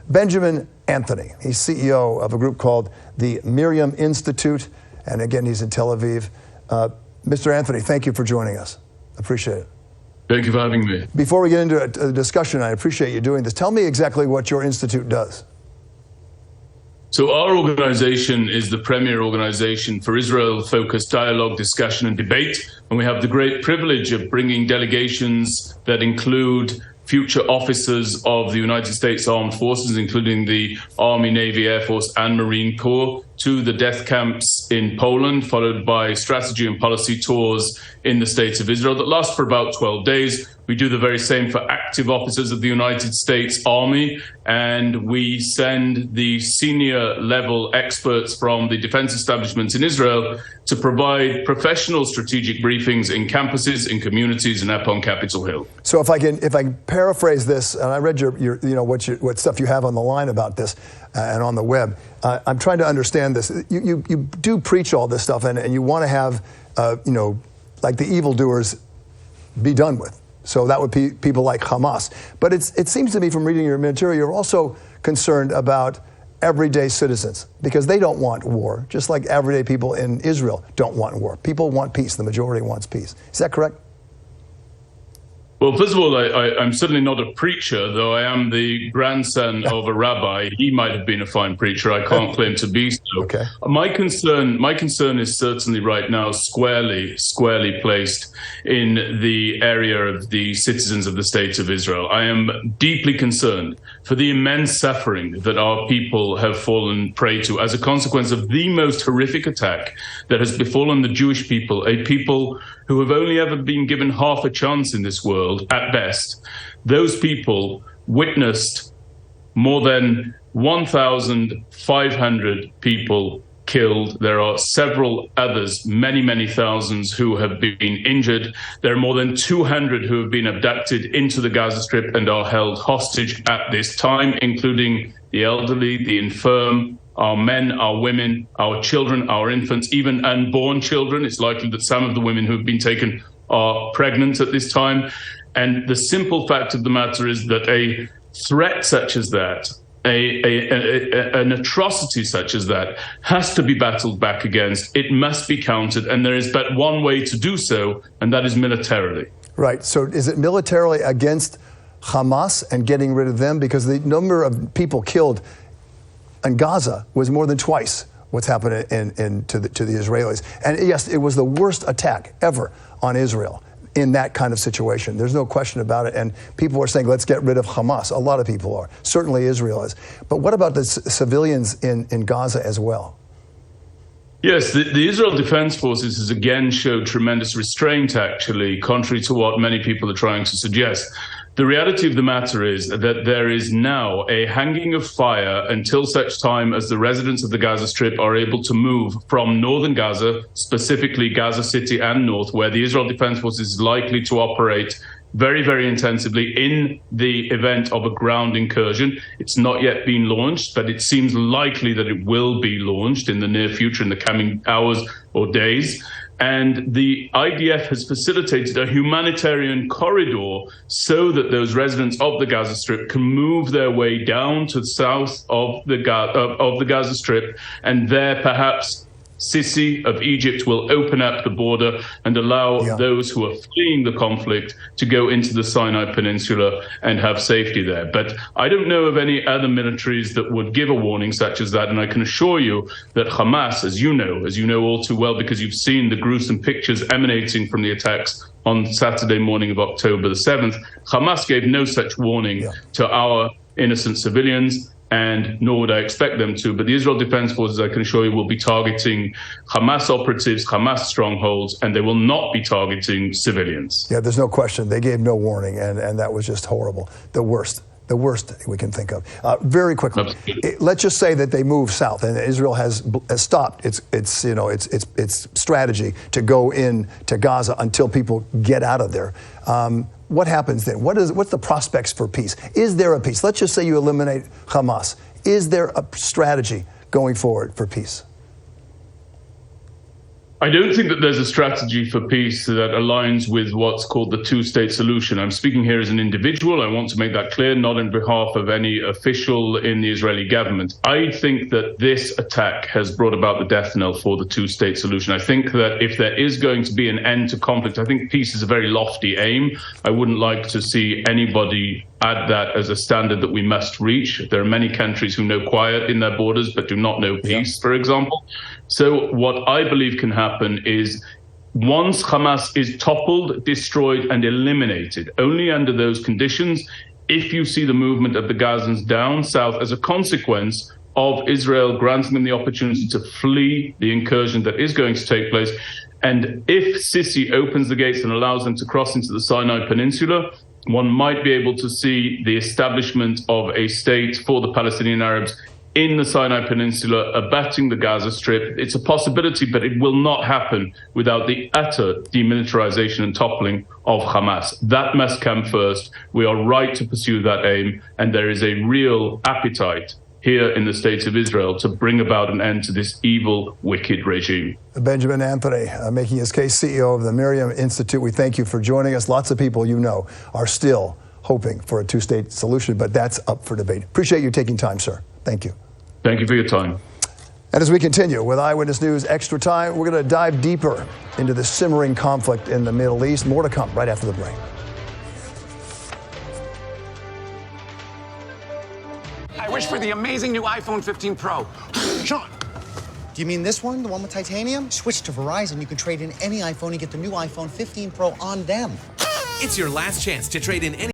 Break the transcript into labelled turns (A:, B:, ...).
A: Benjamin Anthony. He's CEO of a group called the Miryam Institute, and again, he's in Tel Aviv. Mr. Anthony, thank you for joining us. Appreciate it.
B: Thank you for having me.
A: Before we get into a discussion, I appreciate you doing this. Tell me exactly what your institute does.
B: So our organization is the premier organization for Israel-focused dialogue, discussion, and debate. And we have the great privilege of bringing delegations that include future officers of the United States Armed Forces, including the Army, Navy, Air Force, and Marine Corps, to the death camps in Poland, followed by strategy and policy tours in the State of Israel that last for about 12 days. We do the very same for active officers of the United States Army, and we send the senior level experts from the defense establishments in Israel to provide professional strategic briefings in campuses, in communities, and up on Capitol Hill.
A: So if I can paraphrase this, and I read your what stuff you have on the line about this and on the web. I'm trying to understand this. You do preach all this stuff, and you want to have like the evildoers be done with. So that would be people like Hamas. But it seems to me from reading your material, you're also concerned about everyday citizens because they don't want war, just like everyday people in Israel don't want war. People want peace. The majority wants peace. Is that correct?
B: Well, first of all, I'm certainly not a preacher, though I am the grandson of a rabbi. He might have been a fine preacher. I can't claim to be so.
A: Okay.
B: My concern is certainly right now squarely placed in the area of the citizens of the State of Israel. I am deeply concerned for the immense suffering that our people have fallen prey to as a consequence of the most horrific attack that has befallen the Jewish people, a people who have only ever been given half a chance in this world, at best. Those people witnessed more than 1,500 people killed. There are several others, many thousands, who have been injured. There are more than 200 who have been abducted into the Gaza Strip and are held hostage at this time, including the elderly, the infirm, our men, our women, our children, our infants, even unborn children. It's likely that some of the women who have been taken are pregnant at this time. And the simple fact of the matter is that a threat such as that, an atrocity such as that, has to be battled back against. It must be countered, and there is but one way to do so, and that is militarily.
A: Right. So is it militarily against Hamas and getting rid of them? Because the number of people killed in Gaza was more than twice what's happened to the Israelis. And yes, it was the worst attack ever on Israel in that kind of situation. There's no question about it. And people are saying, let's get rid of Hamas. A lot of people are. Certainly Israel is. But what about the civilians in Gaza as well?
B: Yes, the Israel Defense Forces has again showed tremendous restraint, actually, contrary to what many people are trying to suggest. The reality of the matter is that there is now a hanging of fire until such time as the residents of the Gaza Strip are able to move from northern Gaza, specifically Gaza City and north, where the Israel Defense Forces is likely to operate very intensively in the event of a ground incursion. It's not yet been launched, but it seems likely that it will be launched in the near future, in the coming hours or days. And the IDF has facilitated a humanitarian corridor so that those residents of the Gaza Strip can move their way down to the south of the Gaza Strip, and there perhaps Sisi of Egypt will open up the border and allow those who are fleeing the conflict to go into the Sinai Peninsula and have safety there. But I don't know of any other militaries that would give a warning such as that. And I can assure you that Hamas, as you know all too well, because you've seen the gruesome pictures emanating from the attacks on Saturday morning of October the 7th, Hamas gave no such warning to our innocent civilians, and nor would I expect them to. But the Israel Defense Forces, I can assure you, will be targeting Hamas operatives, Hamas strongholds, and they will not be targeting civilians.
A: Yeah, there's no question. They gave no warning, and that was just horrible. The worst we can think of. Very quickly, let's just say that they move south, and Israel has stopped its strategy to go in to Gaza until people get out of there. What happens then? What's the prospects for peace? Is there a peace? Let's just say you eliminate Hamas. Is there a strategy going forward for peace?
B: I don't think that there's a strategy for peace that aligns with what's called the two-state solution. I'm speaking here as an individual. I want to make that clear, not on behalf of any official in the Israeli government. I think that this attack has brought about the death knell for the two-state solution. I think that if there is going to be an end to conflict, I think peace is a very lofty aim. I wouldn't like to see anybody add that as a standard that we must reach. There are many countries who know quiet in their borders but do not know peace, for example. So what I believe can happen is once Hamas is toppled, destroyed, and eliminated, only under those conditions, if you see the movement of the Gazans down south as a consequence of Israel granting them the opportunity to flee the incursion that is going to take place, and if Sisi opens the gates and allows them to cross into the Sinai Peninsula, one might be able to see the establishment of a state for the Palestinian Arabs in the Sinai Peninsula, abutting the Gaza Strip. It's a possibility, but it will not happen without the utter demilitarization and toppling of Hamas. That must come first. We are right to pursue that aim, and there is a real appetite here in the State of Israel to bring about an end to this evil, wicked regime.
A: Benjamin Anthony, making his case, CEO of the Miryam Institute. We thank you for joining us. Lots of people you know are still hoping for a two-state solution, but that's up for debate. Appreciate you taking time, sir. Thank you.
B: Thank you for your time.
A: And as we continue with Eyewitness News Extra Time, we're going to dive deeper into the simmering conflict in the Middle East. More to come right after the break.
C: I wish for the amazing new iPhone 15 Pro.
D: Sean, do you mean this one, the one with titanium? Switch to Verizon. You can trade in any iPhone and get the new iPhone 15 Pro on them.
E: It's your last chance to trade in any